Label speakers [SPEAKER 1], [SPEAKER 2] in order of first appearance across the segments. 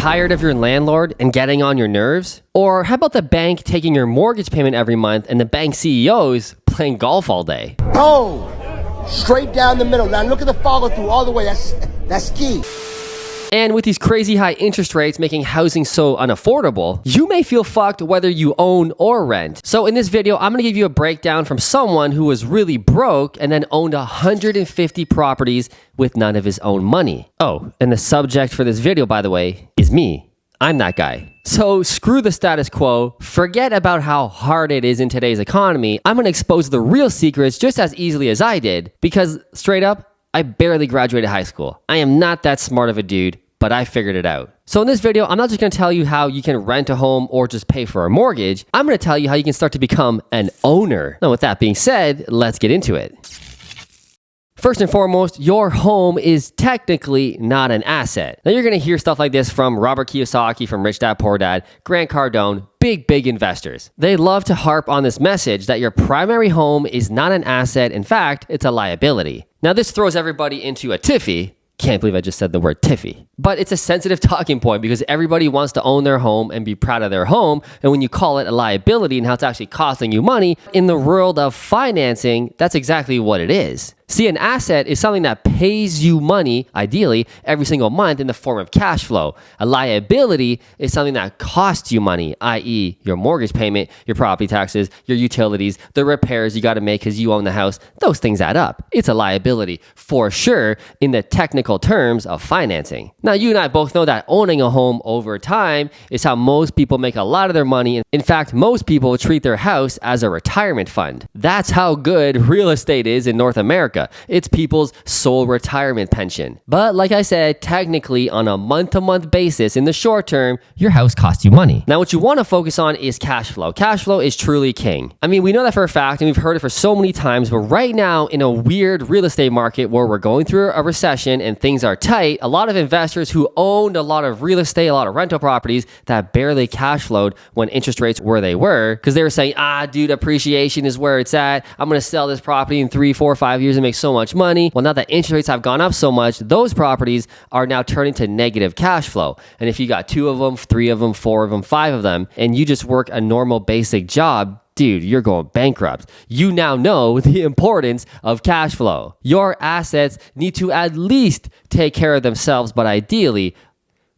[SPEAKER 1] tired of your landlord and getting on your nerves? Or how about the bank taking your mortgage payment every month and the bank CEOs playing golf all day?
[SPEAKER 2] Oh, straight down the middle. Now look at the follow through all the way. That's key.
[SPEAKER 1] And with these crazy high interest rates making housing so unaffordable, you may feel fucked whether you own or rent. So in this video, I'm gonna give you a breakdown from someone who was really broke and then owned 150 properties with none of his own money. Oh, and the subject for this video, by the way, is me. I'm that guy. So screw the status quo, forget about how hard it is in today's economy. I'm gonna expose the real secrets just as easily as I did, because straight up, I barely graduated high school. I am not that smart of a dude, but I figured it out. So in this video, I'm not just gonna tell you how you can rent a home or just pay for a mortgage. I'm gonna tell you how you can start to become an owner. Now with that being said, let's get into it. First and foremost, your home is technically not an asset. Now you're gonna hear stuff like this from Robert Kiyosaki, from Rich Dad Poor Dad, Grant Cardone, big investors. They love to harp on this message that your primary home is not an asset. In fact, it's a liability. Now this throws everybody into a tiffy. Can't believe I just said the word tiffy. But it's a sensitive talking point because everybody wants to own their home and be proud of their home. And when you call it a liability and how it's actually costing you money, in the world of financing, that's exactly what it is. See, an asset is something that pays you money, ideally, every single month in the form of cash flow. A liability is something that costs you money, i.e. your mortgage payment, your property taxes, your utilities, the repairs you got to make because you own the house. Those things add up. It's a liability for sure in the technical terms of financing. Now, you and I both know that owning a home over time is how most people make a lot of their money. In fact, most people treat their house as a retirement fund. That's how good real estate is in North America. It's people's sole retirement pension. But like I said, technically on a month-to-month basis, in the short term, your house costs you money. Now, what you want to focus on is cash flow. Cash flow is truly king. I mean, we know that for a fact, and we've heard it for so many times, but right now in a weird real estate market where we're going through a recession and things are tight, a lot of investors who owned a lot of real estate, a lot of rental properties that barely cash flowed when interest rates were they were, because they were saying, dude, appreciation is where it's at. I'm going to sell this property in 3, 4, 5 years and make so much money. Well, now that interest rates have gone up so much, those properties are now turning to negative cash flow. And if you got 2 of them, 3 of them, 4 of them, 5 of them, and you just work a normal basic job, dude, you're going bankrupt. You now know the importance of cash flow. Your assets need to at least take care of themselves, but ideally,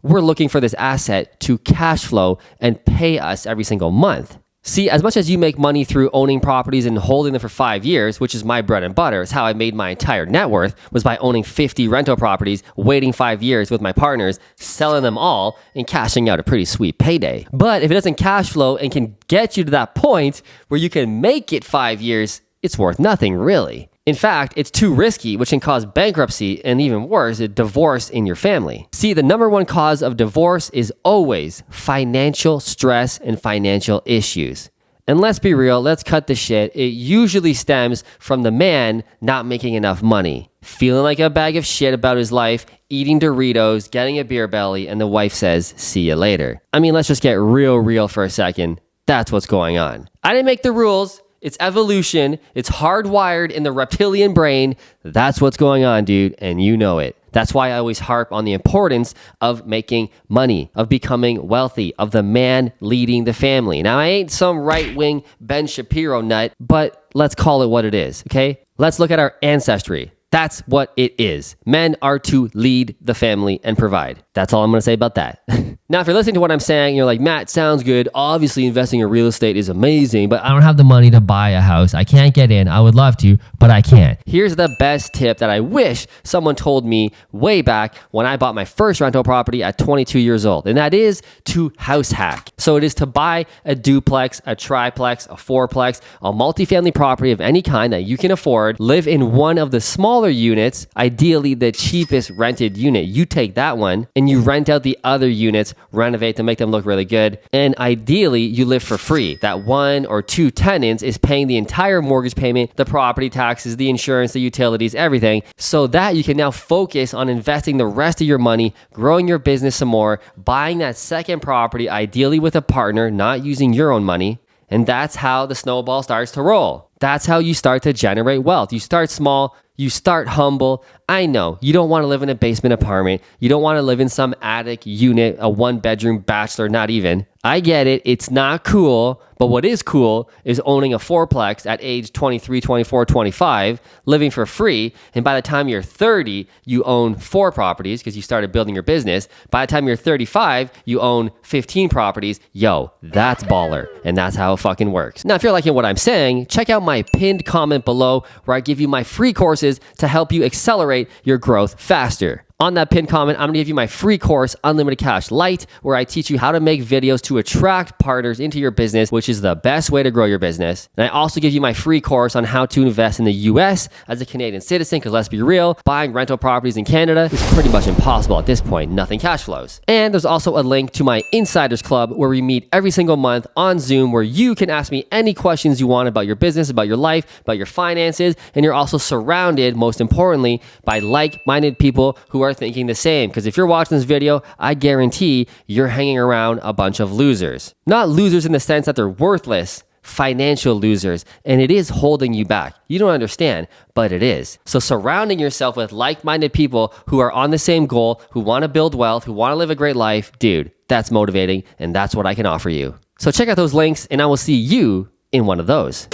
[SPEAKER 1] we're looking for this asset to cash flow and pay us every single month. See, as much as you make money through owning properties and holding them for 5 years, which is my bread and butter, it's how I made my entire net worth, was by owning 50 rental properties, waiting 5 years with my partners, selling them all, and cashing out a pretty sweet payday. But if it doesn't cash flow and can get you to that point where you can make it 5 years, it's worth nothing, really. In fact, it's too risky, which can cause bankruptcy and even worse, a divorce in your family. See, the number one cause of divorce is always financial stress and financial issues. And let's be real, let's cut the shit. It usually stems from the man not making enough money, feeling like a bag of shit about his life, eating Doritos, getting a beer belly, and the wife says, see you later. I mean, let's just get real for a second. That's what's going on. I didn't make the rules. It's evolution. It's hardwired in the reptilian brain. That's what's going on, dude, and you know it. That's why I always harp on the importance of making money, of becoming wealthy, of the man leading the family. Now, I ain't some right-wing Ben Shapiro nut, but let's call it what it is, okay? Let's look at our ancestry. That's what it is. Men are to lead the family and provide. That's all I'm going to say about that. Now, if you're listening to what I'm saying, you're like, Matt, sounds good. Obviously, investing in real estate is amazing, but I don't have the money to buy a house. I can't get in. I would love to, but I can't. Here's the best tip that I wish someone told me way back when I bought my first rental property at 22 years old, and that is to house hack. So it is to buy a duplex, a triplex, a fourplex, a multifamily property of any kind that you can afford, live in one of the smaller units, ideally the cheapest rented unit. You take that one and you rent out the other units, renovate them, make them look really good. And ideally you live for free. That 1 or 2 tenants is paying the entire mortgage payment, the property taxes, the insurance, the utilities, everything, so that you can now focus on investing the rest of your money, growing your business some more, buying that second property, ideally with a partner, not using your own money. And that's how the snowball starts to roll. That's how you start to generate wealth. You start small, you start humble. I know you don't want to live in a basement apartment. You don't want to live in some attic unit, a 1-bedroom bachelor, not even. I get it. It's not cool. But what is cool is owning a fourplex at age 23, 24, 25, living for free. And by the time you're 30, you own 4 properties because you started building your business. By the time you're 35, you own 15 properties. Yo, that's baller. And that's how it fucking works. Now, if you're liking what I'm saying, check out my pinned comment below where I give you my free courses to help you accelerate your growth faster. On that pinned comment, I'm gonna give you my free course, Unlimited Cash Lite, where I teach you how to make videos to attract partners into your business, which is the best way to grow your business. And I also give you my free course on how to invest in the US as a Canadian citizen, because let's be real, buying rental properties in Canada is pretty much impossible at this point. Nothing cash flows. And there's also a link to my Insiders Club where we meet every single month on Zoom, where you can ask me any questions you want about your business, about your life, about your finances, and you're also surrounded, most importantly, by like-minded people who are thinking the same. Because if you're watching this video, I guarantee you're hanging around a bunch of losers. Not losers in the sense that they're worthless, financial losers, and it is holding you back. You don't understand, but it is. So surrounding yourself with like-minded people who are on the same goal, who want to build wealth, who want to live a great life, dude, that's motivating, and that's what I can offer you. So check out those links, and I will see you in one of those.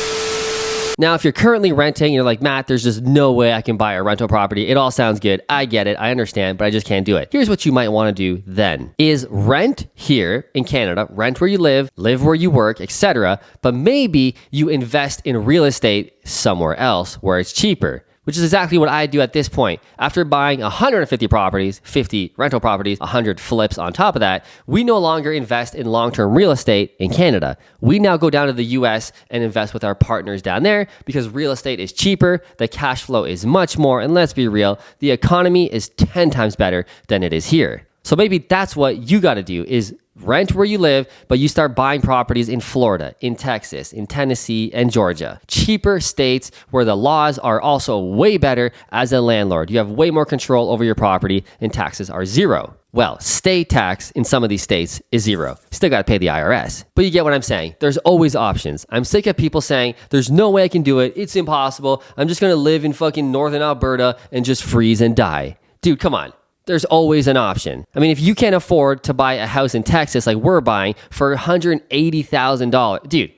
[SPEAKER 1] Now, if you're currently renting, you're like, Matt, there's just no way I can buy a rental property. It all sounds good. I get it. I understand, but I just can't do it. Here's what you might want to do then is rent here in Canada, rent where you live where you work, etc. But maybe you invest in real estate somewhere else where it's cheaper, which is exactly what I do at this point. After buying 150 properties, 50 rental properties, 100 flips on top of that, we no longer invest in long-term real estate in Canada. We now go down to the US and invest with our partners down there because real estate is cheaper, the cash flow is much more, and let's be real, the economy is 10 times better than it is here. So maybe that's what you got to do is rent where you live, but you start buying properties in Florida, in Texas, in Tennessee, and Georgia. Cheaper states where the laws are also way better as a landlord. You have way more control over your property and taxes are zero. Well, state tax in some of these states is zero. Still got to pay the IRS. But you get what I'm saying. There's always options. I'm sick of people saying, there's no way I can do it. It's impossible. I'm just going to live in fucking northern Alberta and just freeze and die. Dude, come on. There's always an option. I mean, if you can't afford to buy a house in Texas like we're buying for $180,000, dude,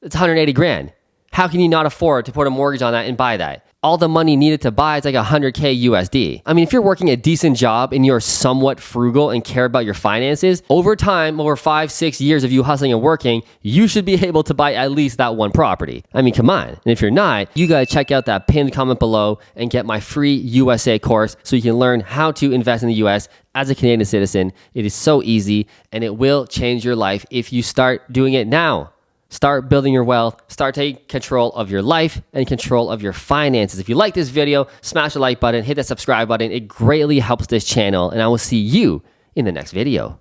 [SPEAKER 1] it's 180 grand. How can you not afford to put a mortgage on that and buy that? All the money needed to buy is like $100K USD. I mean, if you're working a decent job and you're somewhat frugal and care about your finances, over time, over 5-6 years of you hustling and working, you should be able to buy at least that one property. I mean, come on. And if you're not, you gotta check out that pinned comment below and get my free USA course so you can learn how to invest in the US as a Canadian citizen. It is so easy and it will change your life if you start doing it now. Start building your wealth, start taking control of your life and control of your finances. If you like this video, smash the like button, hit that subscribe button. It greatly helps this channel, and I will see you in the next video.